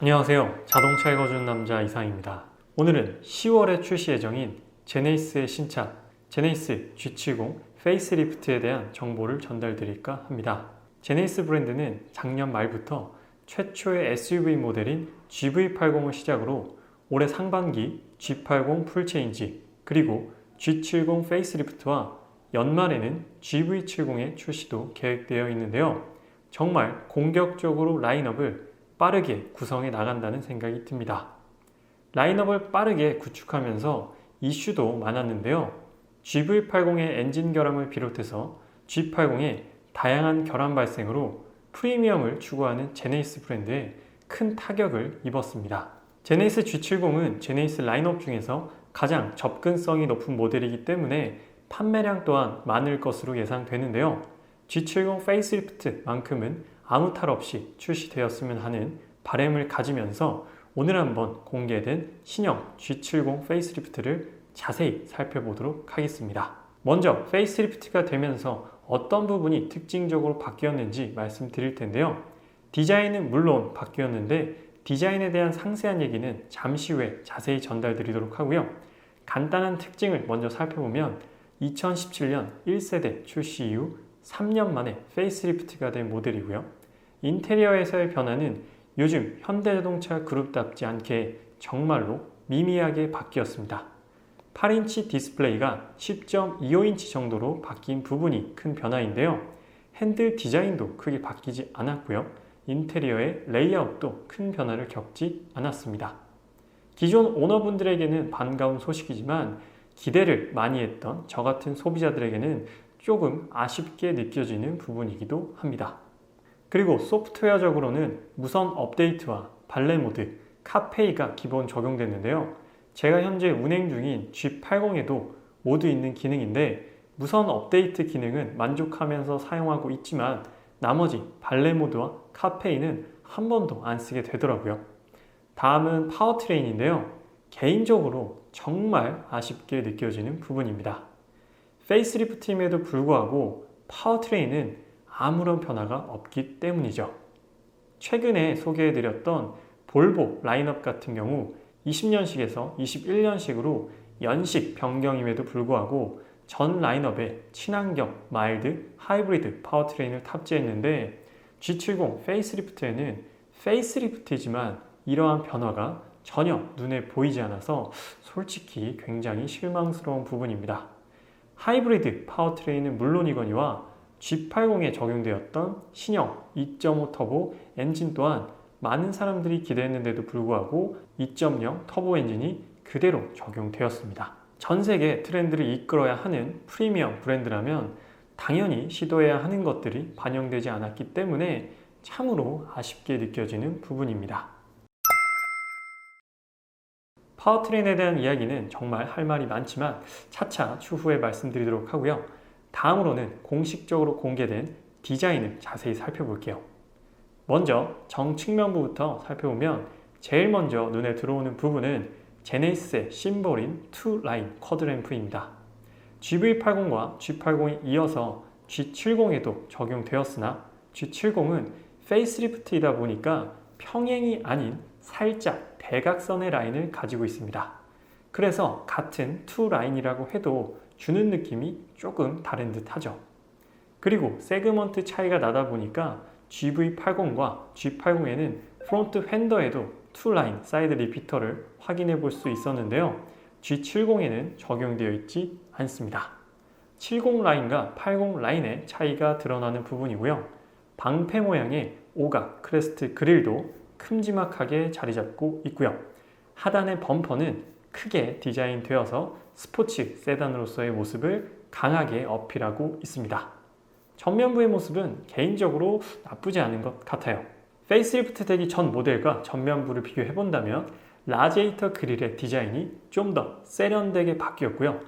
안녕하세요. 자동차에 거주는 남자 이상입니다. 오늘은 10월에 출시 예정인 제네시스의 신차 제네시스 G70 페이스리프트에 대한 정보를 전달드릴까 합니다. 제네시스 브랜드는 작년 말부터 최초의 SUV 모델인 GV80을 시작으로 올해 상반기 G80 풀체인지 그리고 G70 페이스리프트와 연말에는 GV70의 출시도 계획되어 있는데요. 정말 공격적으로 라인업을 빠르게 구성해 나간다는 생각이 듭니다. 라인업을 빠르게 구축하면서 이슈도 많았는데요. GV80의 엔진 결함을 비롯해서 G80의 다양한 결함 발생으로 프리미엄을 추구하는 제네시스 브랜드에 큰 타격을 입었습니다. 제네시스 G70은 제네시스 라인업 중에서 가장 접근성이 높은 모델이기 때문에 판매량 또한 많을 것으로 예상되는데요. G70 페이스리프트만큼은 아무 탈 없이 출시되었으면 하는 바람을 가지면서 오늘 한번 공개된 신형 G70 페이스리프트를 자세히 살펴보도록 하겠습니다. 먼저 페이스리프트가 되면서 어떤 부분이 특징적으로 바뀌었는지 말씀드릴 텐데요. 디자인은 물론 바뀌었는데 디자인에 대한 상세한 얘기는 잠시 후에 자세히 전달드리도록 하고요. 간단한 특징을 먼저 살펴보면 2017년 1세대 출시 이후 3년 만에 페이스리프트가 된 모델이고요. 인테리어에서의 변화는 요즘 현대자동차 그룹답지 않게 정말로 미미하게 바뀌었습니다. 8인치 디스플레이가 10.25인치 정도로 바뀐 부분이 큰 변화인데요. 핸들 디자인도 크게 바뀌지 않았고요. 인테리어의 레이아웃도 큰 변화를 겪지 않았습니다. 기존 오너분들에게는 반가운 소식이지만 기대를 많이 했던 저 같은 소비자들에게는 조금 아쉽게 느껴지는 부분이기도 합니다. 그리고 소프트웨어적으로는 무선 업데이트와 발레 모드, 카페이가 기본 적용됐는데요. 제가 현재 운행 중인 G80에도 모두 있는 기능인데 무선 업데이트 기능은 만족하면서 사용하고 있지만 나머지 발레 모드와 카페이는 한 번도 안 쓰게 되더라고요. 다음은 파워트레인인데요. 개인적으로 정말 아쉽게 느껴지는 부분입니다. 페이스리프트임에도 불구하고 파워트레인은 아무런 변화가 없기 때문이죠. 최근에 소개해드렸던 볼보 라인업 같은 경우 20년식에서 21년식으로 연식 변경임에도 불구하고 전 라인업에 친환경, 마일드, 하이브리드 파워트레인을 탑재했는데 G70 페이스리프트에는 페이스리프트이지만 이러한 변화가 전혀 눈에 보이지 않아서 솔직히 굉장히 실망스러운 부분입니다. 하이브리드 파워트레인은 물론이거니와 G80에 적용되었던 신형 2.5 터보 엔진 또한 많은 사람들이 기대했는데도 불구하고 2.0 터보 엔진이 그대로 적용되었습니다. 전 세계 트렌드를 이끌어야 하는 프리미엄 브랜드라면 당연히 시도해야 하는 것들이 반영되지 않았기 때문에 참으로 아쉽게 느껴지는 부분입니다. 파워트레인에 대한 이야기는 정말 할 말이 많지만 차차 추후에 말씀드리도록 하고요. 다음으로는 공식적으로 공개된 디자인을 자세히 살펴볼게요. 먼저 정측면부부터 살펴보면 제일 먼저 눈에 들어오는 부분은 제네시스의 심볼인 투 라인 쿼드램프입니다. GV80과 G80에 이어서 G70에도 적용되었으나 G70은 페이스리프트이다 보니까 평행이 아닌 살짝 대각선의 라인을 가지고 있습니다. 그래서 같은 투 라인이라고 해도 주는 느낌이 조금 다른 듯 하죠. 그리고 세그먼트 차이가 나다 보니까 GV80과 G80에는 프론트 휀더에도 투라인 사이드 리피터를 확인해 볼 수 있었는데요. G70에는 적용되어 있지 않습니다. 70 라인과 80 라인의 차이가 드러나는 부분이고요. 방패 모양의 오각 크레스트 그릴도 큼지막하게 자리 잡고 있고요. 하단의 범퍼는 크게 디자인되어서 스포츠 세단으로서의 모습을 강하게 어필하고 있습니다. 전면부의 모습은 개인적으로 나쁘지 않은 것 같아요. 페이스리프트 되기 전 모델과 전면부를 비교해본다면 라지에이터 그릴의 디자인이 좀 더 세련되게 바뀌었고요.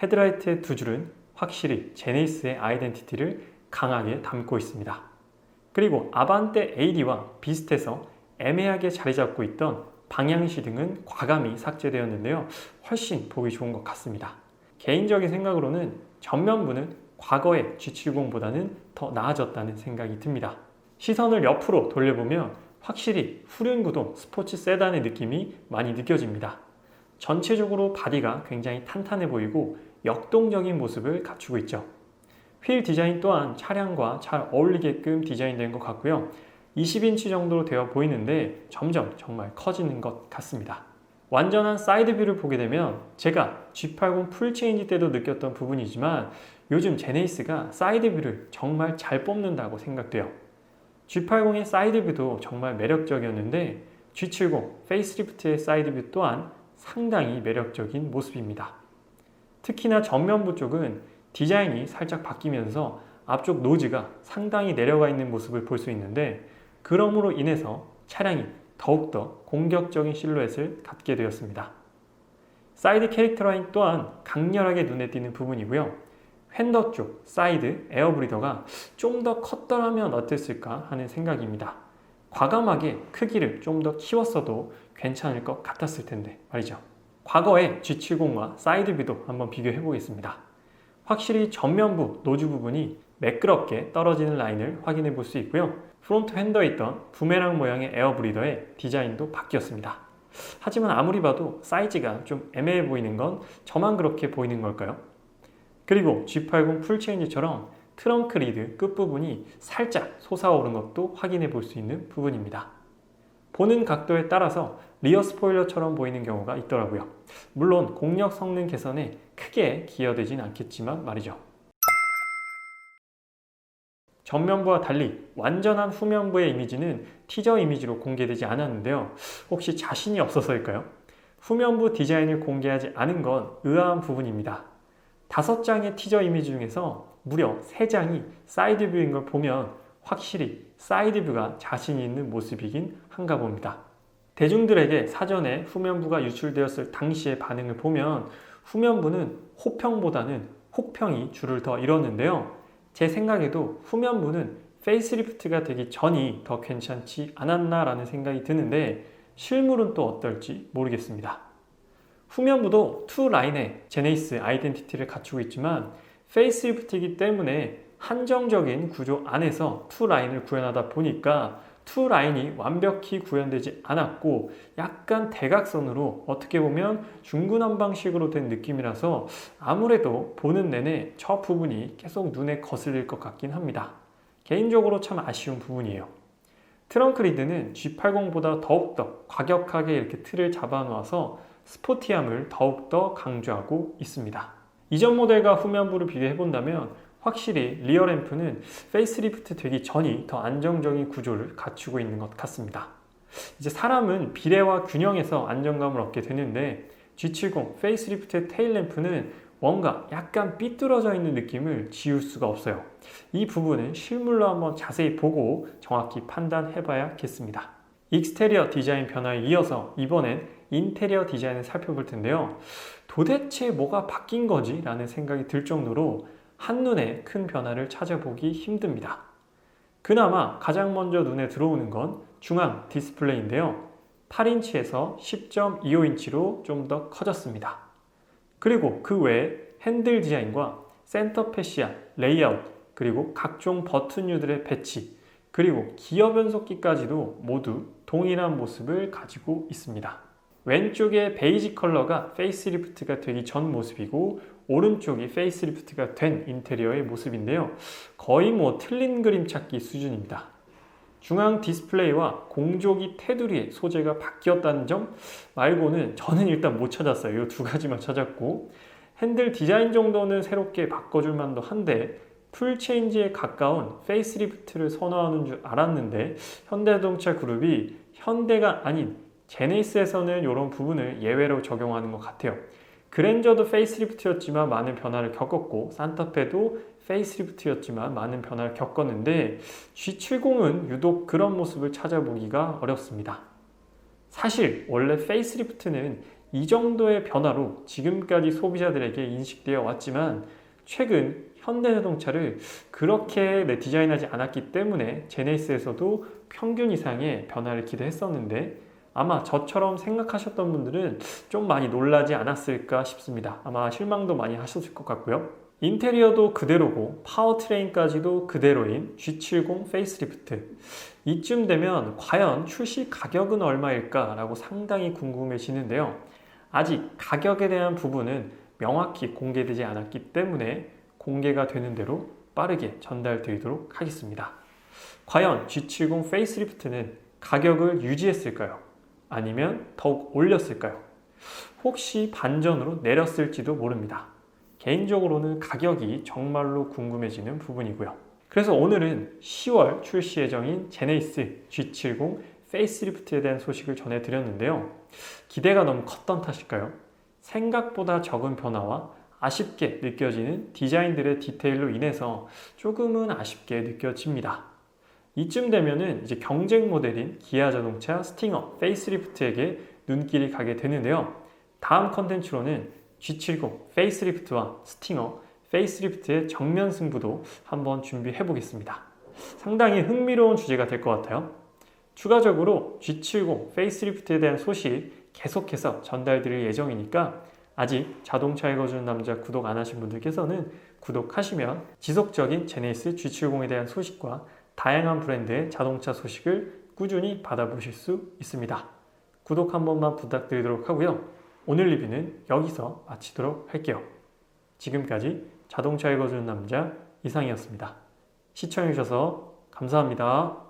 헤드라이트의 두 줄은 확실히 제네시스의 아이덴티티를 강하게 담고 있습니다. 그리고 아반떼 AD와 비슷해서 애매하게 자리 잡고 있던 방향시등은 과감히 삭제되었는데요. 훨씬 보기 좋은 것 같습니다. 개인적인 생각으로는 전면부는 과거의 G70보다는 더 나아졌다는 생각이 듭니다. 시선을 옆으로 돌려보면 확실히 후륜구동 스포츠 세단의 느낌이 많이 느껴집니다. 전체적으로 바디가 굉장히 탄탄해 보이고 역동적인 모습을 갖추고 있죠. 휠 디자인 또한 차량과 잘 어울리게끔 디자인된 것 같고요. 20인치 정도로 되어 보이는데 점점 정말 커지는 것 같습니다. 완전한 사이드 뷰를 보게 되면 제가 G80 풀체인지 때도 느꼈던 부분이지만 요즘 제네시스가 사이드 뷰를 정말 잘 뽑는다고 생각돼요. G80의 사이드 뷰도 정말 매력적이었는데 G70 페이스리프트의 사이드 뷰 또한 상당히 매력적인 모습입니다. 특히나 전면부 쪽은 디자인이 살짝 바뀌면서 앞쪽 노즈가 상당히 내려가 있는 모습을 볼 수 있는데 그러므로 인해서 차량이 더욱더 공격적인 실루엣을 갖게 되었습니다. 사이드 캐릭터 라인 또한 강렬하게 눈에 띄는 부분이고요. 휀더 쪽 사이드 에어 브리더가 좀 더 컸더라면 어땠을까 하는 생각입니다. 과감하게 크기를 좀 더 키웠어도 괜찮을 것 같았을 텐데 말이죠. 과거의 G70과 사이드 뷰도 한번 비교해 보겠습니다. 확실히 전면부 노즈 부분이 매끄럽게 떨어지는 라인을 확인해 볼 수 있고요. 프론트 휀더에 있던 부메랑 모양의 에어 브리더의 디자인도 바뀌었습니다. 하지만 아무리 봐도 사이즈가 좀 애매해 보이는 건 저만 그렇게 보이는 걸까요? 그리고 G80 풀체인지처럼 트렁크 리드 끝부분이 살짝 솟아오른 것도 확인해 볼 수 있는 부분입니다. 보는 각도에 따라서 리어 스포일러처럼 보이는 경우가 있더라고요. 물론 공력 성능 개선에 크게 기여되진 않겠지만 말이죠. 전면부와 달리 완전한 후면부의 이미지는 티저 이미지로 공개되지 않았는데요. 혹시 자신이 없어서일까요? 후면부 디자인을 공개하지 않은 건 의아한 부분입니다. 5장의 티저 이미지 중에서 무려 3장이 사이드 뷰인 걸 보면 확실히 사이드 뷰가 자신이 있는 모습이긴 한가 봅니다. 대중들에게 사전에 후면부가 유출되었을 당시의 반응을 보면 후면부는 호평보다는 혹평이 줄을 더 이뤘는데요. 제 생각에도 후면부는 페이스리프트가 되기 전이 더 괜찮지 않았나라는 생각이 드는데 실물은 또 어떨지 모르겠습니다. 후면부도 투 라인의 제네시스 아이덴티티를 갖추고 있지만 페이스리프트이기 때문에 한정적인 구조 안에서 투 라인을 구현하다 보니까 투 라인이 완벽히 구현되지 않았고 약간 대각선으로 어떻게 보면 중구난방식으로 된 느낌이라서 아무래도 보는 내내 저 부분이 계속 눈에 거슬릴 것 같긴 합니다. 개인적으로 참 아쉬운 부분이에요. 트렁크 리드는 G80보다 더욱더 과격하게 이렇게 틀을 잡아놓아서 스포티함을 더욱더 강조하고 있습니다. 이전 모델과 후면부를 비교해본다면 확실히 리어 램프는 페이스리프트 되기 전이 더 안정적인 구조를 갖추고 있는 것 같습니다. 이제 사람은 비례와 균형에서 안정감을 얻게 되는데 G70 페이스리프트의 테일 램프는 뭔가 약간 삐뚤어져 있는 느낌을 지울 수가 없어요. 이 부분은 실물로 한번 자세히 보고 정확히 판단해 봐야겠습니다. 익스테리어 디자인 변화에 이어서 이번엔 인테리어 디자인을 살펴볼 텐데요. 도대체 뭐가 바뀐 거지? 라는 생각이 들 정도로 한눈에 큰 변화를 찾아보기 힘듭니다. 그나마 가장 먼저 눈에 들어오는 건 중앙 디스플레이인데요. 8인치에서 10.25인치로 좀 더 커졌습니다. 그리고 그 외에 핸들 디자인과 센터 패시아, 레이아웃, 그리고 각종 버튼류들의 배치, 그리고 기어 변속기까지도 모두 동일한 모습을 가지고 있습니다. 왼쪽의 베이지 컬러가 페이스리프트가 되기 전 모습이고 오른쪽이 페이스리프트가 된 인테리어의 모습인데요. 거의 틀린 그림 찾기 수준입니다. 중앙 디스플레이와 공조기 테두리의 소재가 바뀌었다는 점 말고는 저는 일단 못 찾았어요. 이 2가지만 찾았고 핸들 디자인 정도는 새롭게 바꿔줄 만도 한데 풀체인지에 가까운 페이스리프트를 선호하는 줄 알았는데 현대자동차 그룹이 현대가 아닌 제네시스에서는 이런 부분을 예외로 적용하는 것 같아요. 그랜저도 페이스리프트였지만 많은 변화를 겪었고 산타페도 페이스리프트였지만 많은 변화를 겪었는데 G70은 유독 그런 모습을 찾아보기가 어렵습니다. 사실 원래 페이스리프트는 이 정도의 변화로 지금까지 소비자들에게 인식되어 왔지만 최근 현대자동차를 그렇게 디자인하지 않았기 때문에 제네시스에서도 평균 이상의 변화를 기대했었는데 아마 저처럼 생각하셨던 분들은 좀 많이 놀라지 않았을까 싶습니다. 아마 실망도 많이 하셨을 것 같고요. 인테리어도 그대로고 파워트레인까지도 그대로인 G70 페이스리프트. 이쯤 되면 과연 출시 가격은 얼마일까라고 상당히 궁금해지는데요. 아직 가격에 대한 부분은 명확히 공개되지 않았기 때문에 공개가 되는 대로 빠르게 전달드리도록 하겠습니다. 과연 G70 페이스리프트는 가격을 유지했을까요? 아니면 더욱 올렸을까요? 혹시 반전으로 내렸을지도 모릅니다. 개인적으로는 가격이 정말로 궁금해지는 부분이고요. 그래서 오늘은 10월 출시 예정인 제네시스 G70 페이스리프트에 대한 소식을 전해드렸는데요. 기대가 너무 컸던 탓일까요? 생각보다 적은 변화와 아쉽게 느껴지는 디자인들의 디테일로 인해서 조금은 아쉽게 느껴집니다. 이쯤 되면은 이제 경쟁 모델인 기아 자동차 스팅어 페이스리프트에게 눈길이 가게 되는데요. 다음 컨텐츠로는 G70 페이스리프트와 스팅어 페이스리프트의 정면 승부도 한번 준비해 보겠습니다. 상당히 흥미로운 주제가 될 것 같아요. 추가적으로 G70 페이스리프트에 대한 소식 계속해서 전달드릴 예정이니까 아직 자동차 읽어주는 남자 구독 안 하신 분들께서는 구독하시면 지속적인 제네시스 G70에 대한 소식과 다양한 브랜드의 자동차 소식을 꾸준히 받아보실 수 있습니다. 구독 한 번만 부탁드리도록 하고요. 오늘 리뷰는 여기서 마치도록 할게요. 지금까지 자동차 읽어주는 남자 이상이었습니다. 시청해주셔서 감사합니다.